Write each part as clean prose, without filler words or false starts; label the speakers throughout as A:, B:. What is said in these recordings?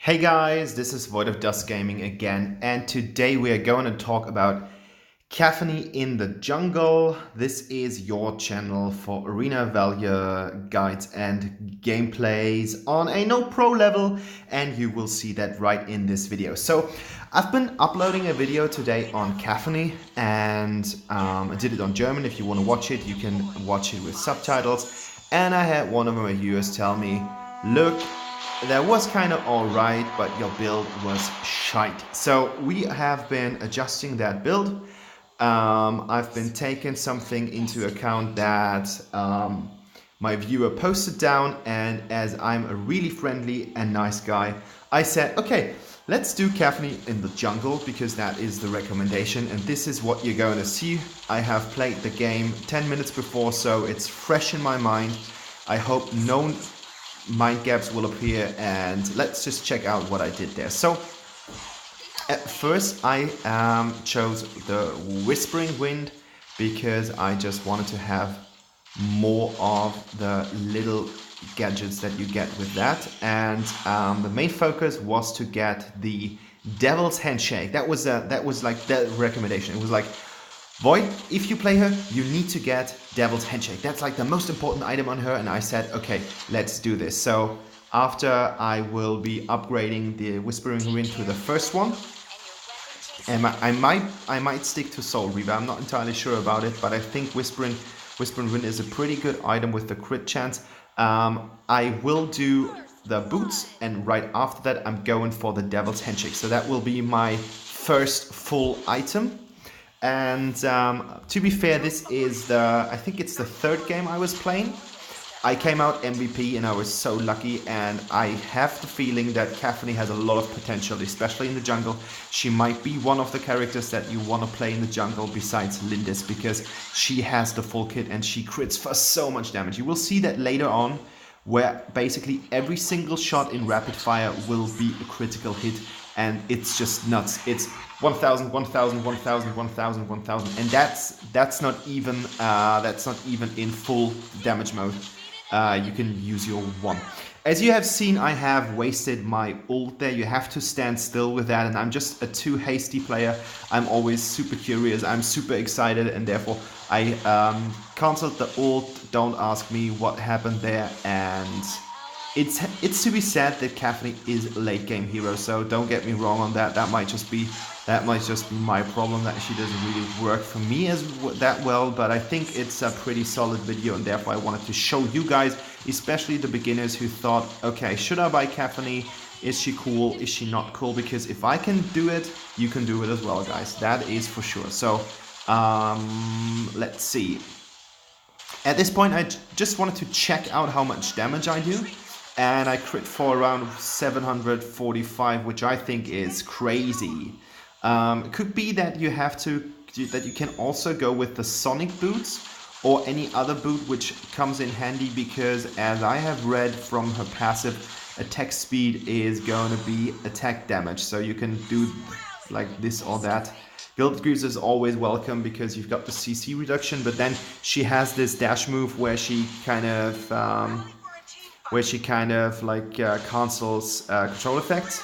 A: Hey guys, this is Void of Dust Gaming again, and today we are going to talk about Capheny in the jungle. This is your channel for Arena Valor guides and gameplays on a no pro level, and you will see that right in this video. So I've been uploading a video today on Capheny, and I did it on German. If you want to watch it, you can watch it with subtitles. And I had one of my viewers tell me, look, that was kind of alright, but your build was shite. So we have been adjusting that build. I've been taking something into account that my viewer posted down, and as I'm a really friendly and nice guy, I said, okay, let's do Capheny in the jungle because that is the recommendation, and this is what you're going to see. I have played the game 10 minutes before, so it's fresh in my mind. I hope no mind gaps will appear, and let's just check out what I did there. So at first I chose the Whispering Wind because I just wanted to have more of the little gadgets that you get with that, and the main focus was to get the Devil's Handshake. That was like the recommendation. It was like, Void, if you play her, you need to get Devil's Handshake. That's like the most important item on her, and I said, okay, let's do this. So after I will be upgrading the Whispering Wind to the first one, and I might stick to Soul Reaver. I'm not entirely sure about it, but I think Whispering Wind is a pretty good item with the crit chance. I will do the boots, and right after that I'm going for the Devil's Handshake. So that will be my first full item. And to be fair, this is I think it's the third game I was playing. I came out MVP and I was so lucky, and I have the feeling that Capheny has a lot of potential, especially in the jungle. She might be one of the characters that you want to play in the jungle besides Lindis, because she has the full kit and she crits for so much damage. You will see that later on, where basically every single shot in rapid fire will be a critical hit, and it's just nuts. It's 1000, 1000, 1000, 1000, 1000, and that's not even in full damage mode. You can use your one. As you have seen, I have wasted my ult there. You have to stand still with that, and I'm just a too hasty player. I'm always super curious, I'm super excited, and therefore I cancelled the ult. Don't ask me what happened there, and it's to be said that Capheny is a late game hero, so don't get me wrong on that. That might just be my problem, that she doesn't really work for me that well, but I think it's a pretty solid video, and therefore I wanted to show you guys, especially the beginners who thought, okay, should I buy Capheny? Is she cool? Is she not cool? Because if I can do it, you can do it as well, guys. That is for sure. So let's see. At this point, I just wanted to check out how much damage I do, and I crit for around 745, which I think is crazy. It could be that you can also go with the Sonic boots or any other boot which comes in handy, because as I have read from her passive, attack speed is going to be attack damage, so you can do like this or that. Guild Greaves is always welcome because you've got the CC reduction, but then she has this dash move where she kind of cancels control effects,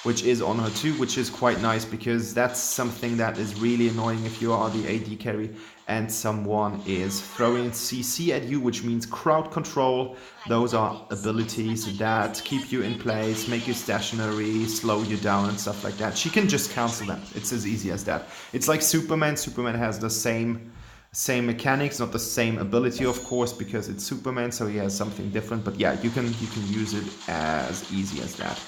A: which is on her too, which is quite nice, because that's something that is really annoying if you are the AD carry and someone is throwing CC at you, which means crowd control. Those are abilities that keep you in place, make you stationary, slow you down and stuff like that. She can just cancel them. It's as easy as that. It's like Superman. Superman has the same mechanics, not the same ability, of course, because it's Superman, so he has something different. But yeah, you can use it as easy as that.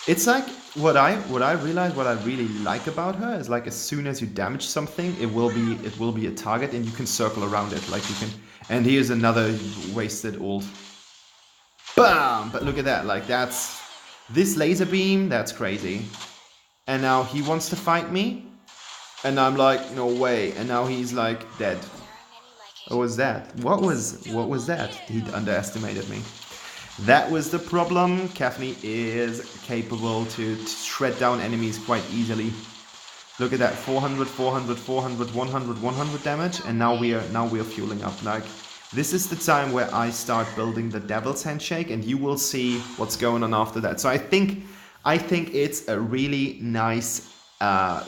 A: It's like what I realize, what I really like about her is, like, as soon as you damage something, it will be a target, and you can circle around it, like you can. And here's another wasted ult. Bam! But look at that, like this laser beam, that's crazy. And now he wants to fight me, and I'm like, no way. And now he's like dead. What was that? What was that? He underestimated me. That was the problem. Capheny is capable to shred down enemies quite easily. Look at that, 400, 400, 400, 100, 100 damage, and now we are fueling up. Like, this is the time where I start building the Devil's Handshake, and you will see what's going on after that. So I think it's a really nice thing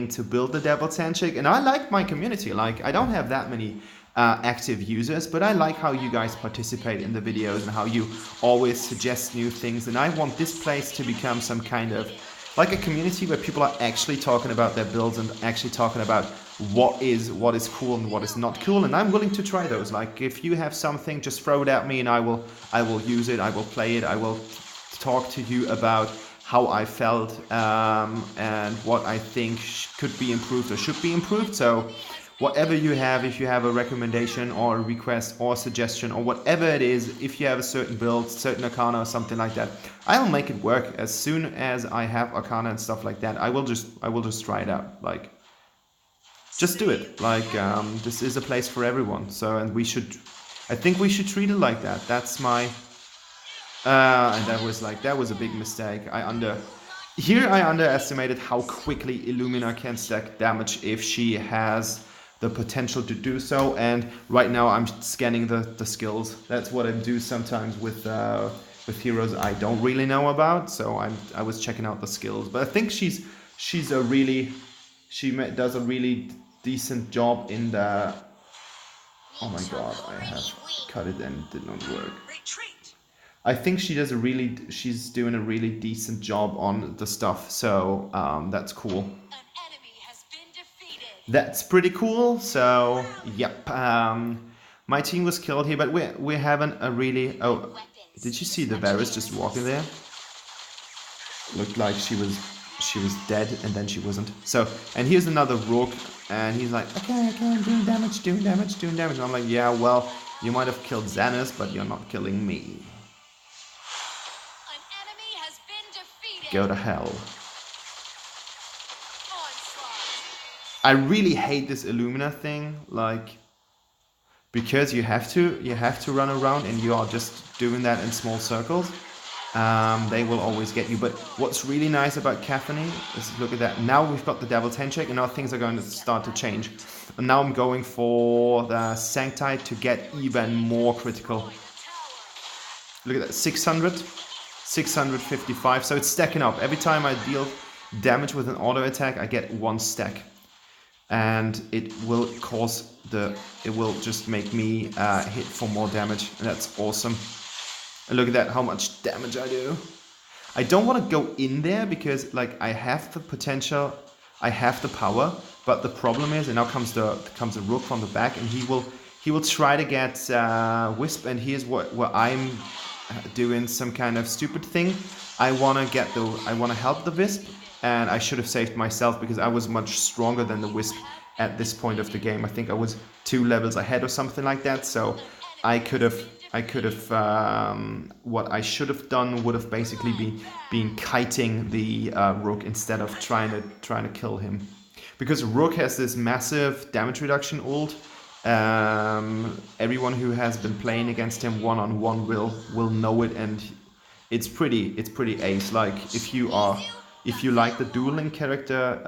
A: to build the Devil's Handshake, and I like my community. Like, I don't have that many active users, but I like how you guys participate in the videos and how you always suggest new things. And I want this place to become some kind of like a community where people are actually talking about their builds and actually talking about what is cool and what is not cool. And I'm willing to try those. Like, if you have something, just throw it at me and I will use it, I will play it, I will talk to you about how I felt and what I think could be improved or should be improved. So whatever you have, if you have a recommendation or a request or a suggestion or whatever it is, if you have a certain build, certain Arcana or something like that, I'll make it work. As soon as I have Arcana and stuff like that, I will just try it out. Like, just do it. Like, this is a place for everyone. So, and I think we should treat it like that. That's my, and that was a big mistake. I underestimated how quickly Illumina can stack damage if she has the potential to do so. And right now I'm scanning the skills. That's what I do sometimes with heroes I don't really know about. So I was checking out the skills, but I think she does a really decent job in the. Oh my god! I have cut it and it did not work. I think she's doing a really decent job on the stuff. So that's cool. That's pretty cool. So yep, my team was killed here, but we're having a really. Oh, did you see the Varus just walking there? Looked like she was dead, and then she wasn't. So, and here's another Rook, and he's like, okay, I'm doing damage. And I'm like, yeah, well, you might have killed Xanis, but you're not killing me. An enemy has been defeated. Go to hell. I really hate this Illumina thing, like, because you have to run around and you are just doing that in small circles. They will always get you. But what's really nice about Capheny is, look at that. Now we've got the Devil's Handshake, and now things are going to start to change. And now I'm going for the Sancti to get even more critical. Look at that, 600, 655. So it's stacking up. Every time I deal damage with an auto attack, I get one stack. And it will just make me hit for more damage, and that's awesome. And look at that, how much damage I do. I don't want to go in there because, like, I have the potential, I have the power, but the problem is, and now comes a Rook from the back, and he will try to get Wisp, and here's where I'm doing some kind of stupid thing. I want to help the Wisp. And I should have saved myself because I was much stronger than the Wisp at this point of the game. I think I was 2 levels ahead or something like that. So I could have. What I should have done would have basically been kiting the Rook instead of trying to kill him, because Rook has this massive damage reduction ult. Everyone who has been playing against him one-on-one will know it, and it's pretty ace. Like, if you like the dueling character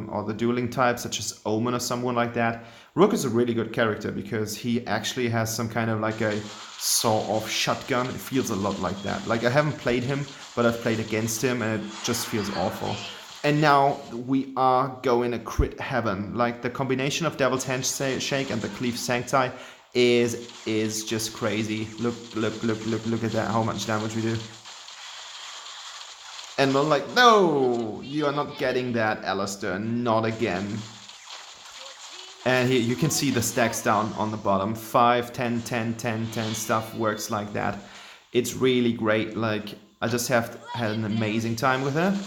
A: or the dueling type, such as Omen or someone like that, Rook is a really good character because he actually has some kind of like a saw-off shotgun. It feels a lot like that. Like, I haven't played him, but I've played against him, and it just feels awful. And now we are going to crit heaven. Like, the combination of Devil's Handshake and the Claves Sancti is just crazy. Look at that, how much damage we do. And we're like, no, you are not getting that, Alistair, not again. And here you can see the stacks down on the bottom. 5, 10, 10, 10, 10, stuff works like that. It's really great. Like, I just had an amazing time with her.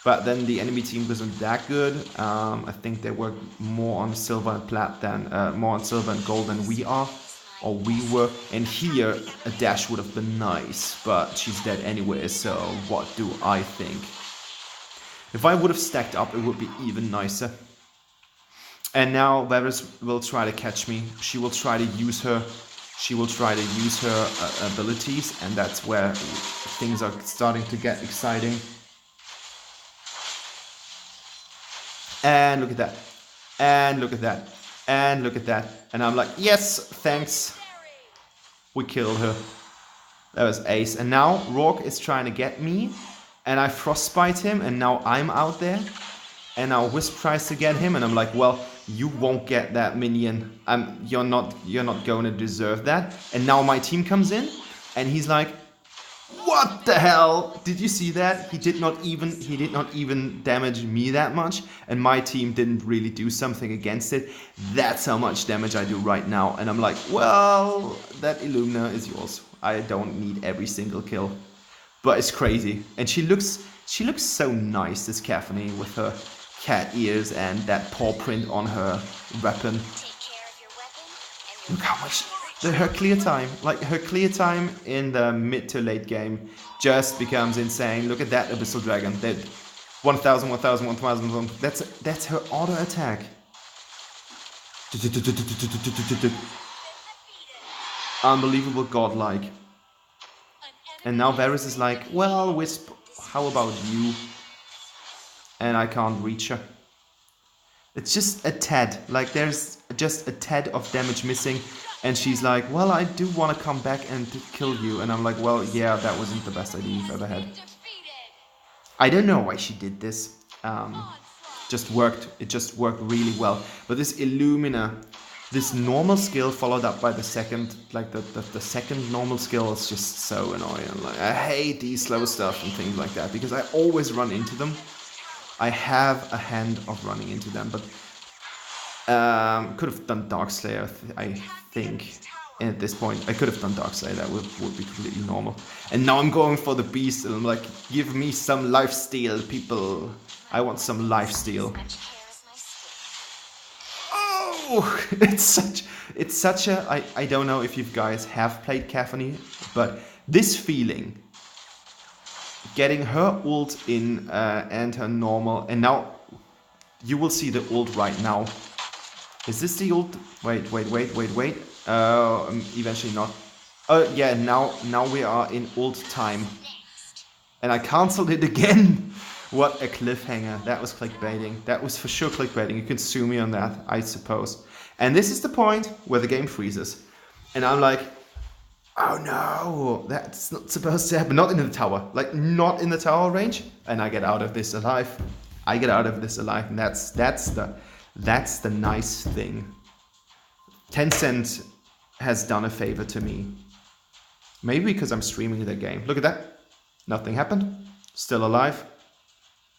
A: But then the enemy team wasn't that good. I think they were more on silver and plat than, more on silver and gold than we are. Or we were, and here a dash would have been nice, but she's dead anyway, so what do I think? If I would have stacked up, it would be even nicer. And now Varus will try to catch me. She will try to use her abilities, and that's where things are starting to get exciting. And look at that. And look at that. And look at that. And I'm like, yes, thanks. We killed her. That was ace. And now Rourke is trying to get me. And I frostbite him. And now I'm out there. And now Wisp tries to get him. And I'm like, well, you won't get that minion. You're not going to deserve that. And now my team comes in. And he's like, what the hell? Did you see that? He did not even damage me that much, and my team didn't really do something against it. That's how much damage I do right now. And I'm like, well, that Illumina is yours. I don't need every single kill. But it's crazy. And she looks so nice, this Capheny, with her cat ears and that paw print on her weapon. Look how much her clear time in the mid to late game just becomes insane. Look at that Abyssal Dragon. That 1000, 1000, 1000. That's her auto attack. Unbelievable, godlike. And now Varys is like, well, Wisp, how about you? And I can't reach her. It's just a tad. Like, there's just a tad of damage missing. And she's like, well, I do want to come back and kill you. And I'm like, well, yeah, that wasn't the best idea you've ever had. I don't know why she did this. Just worked. It just worked really well. But this Illumina, this normal skill followed up by the second, like the second normal skill is just so annoying. Like, I hate these slow stuff and things like that because I always run into them. I have a hand of running into them, but could have done Darkslayer, I think. And at this point, I could have done Darkslayer. That would be completely normal. And now I'm going for the beast, and I'm like, give me some lifesteal, people. I want some lifesteal. Oh, it's such a. I don't know if you guys have played Capheny, but this feeling. Getting her ult in and her normal, and now you will see the ult right now. Is this the ult? Wait. Eventually not. Oh yeah, now we are in ult time. And I cancelled it again. What a cliffhanger. That was clickbaiting. That was for sure clickbaiting. You can sue me on that, I suppose. And this is the point where the game freezes. And I'm like, oh no, that's not supposed to happen. Not in the tower. Like, not in the tower range. And I get out of this alive. And that's the nice thing. Tencent has done a favor to me. Maybe because I'm streaming the game. Look at that. Nothing happened. Still alive.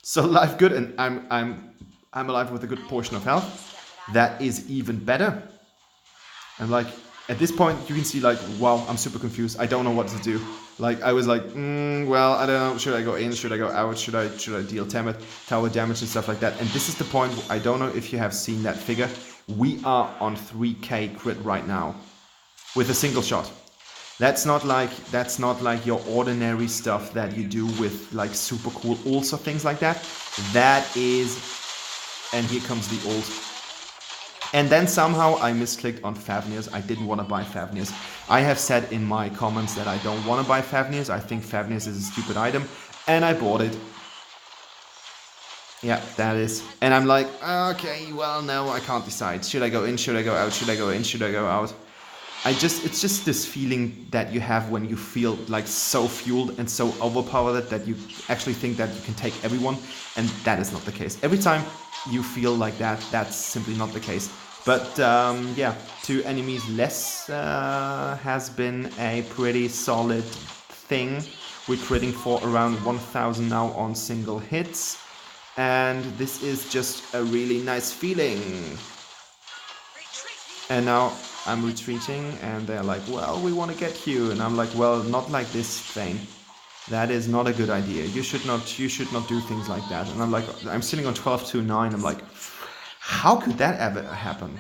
A: Still alive, good. And I'm alive with a good portion of health. That is even better. And like, at this point, you can see like, wow, I'm super confused. I don't know what to do. Like, I was like, well, I don't know. Should I go in? Should I go out? Should I deal tower damage and stuff like that? And this is the point. I don't know if you have seen that figure. We are on 3k crit right now with a single shot. That's not like your ordinary stuff that you do with like super cool ults or things like that. That is, and here comes the ult. And then somehow I misclicked on Fafnirs. I didn't want to buy Fafnirs. I have said in my comments that I don't want to buy Fafnirs. I think Fafnirs is a stupid item. And I bought it. Yeah, that is. And I'm like, okay, well, no, I can't decide. Should I go in? Should I go out? Should I go in? Should I go out? It's just this feeling that you have when you feel like so fueled and so overpowered that you actually think that you can take everyone. And that is not the case. Every time you feel like that, that's simply not the case. But yeah, 2 enemies less has been a pretty solid thing. We're critting for around 1000 now on single hits. And this is just a really nice feeling. And now I'm retreating and they're like, well, we want to get you. And I'm like, well, not like this thing. That is not a good idea. You should not do things like that. And I'm like, I'm sitting on 12-9. I'm like, how could that ever happen?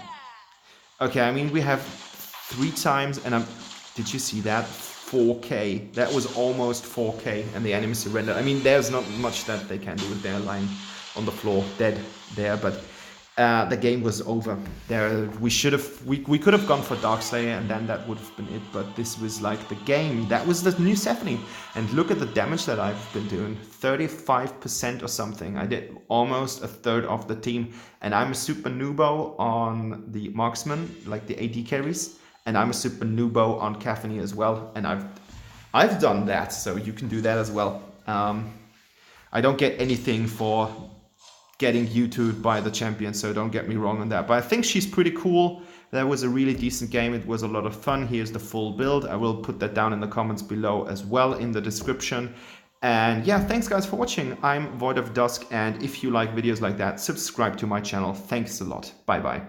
A: Okay, I mean, we have 3 times and did you see that? 4k. That was almost 4k and the enemy surrendered. I mean, there's not much that they can do with their lying on the floor dead there, but the game was over. There, we could have gone for Darkslayer, and then that would have been it. But this was like the game. That was the new Capheny. And look at the damage that I've been doing, 35% or something. I did almost a third of the team, and I'm a super noobo on the marksman, like the AD carries, and I'm a super noobo on Capheny as well. And I've done that, so you can do that as well. I don't get anything for getting YouTubed by the champion, so don't get me wrong on that. But I think she's pretty cool. That was a really decent game. It was a lot of fun. Here's the full build. I will put that down in the comments below as well in the description. And yeah, thanks guys for watching. I'm Void of Dusk, and if you like videos like that, subscribe to my channel. Thanks a lot. Bye bye.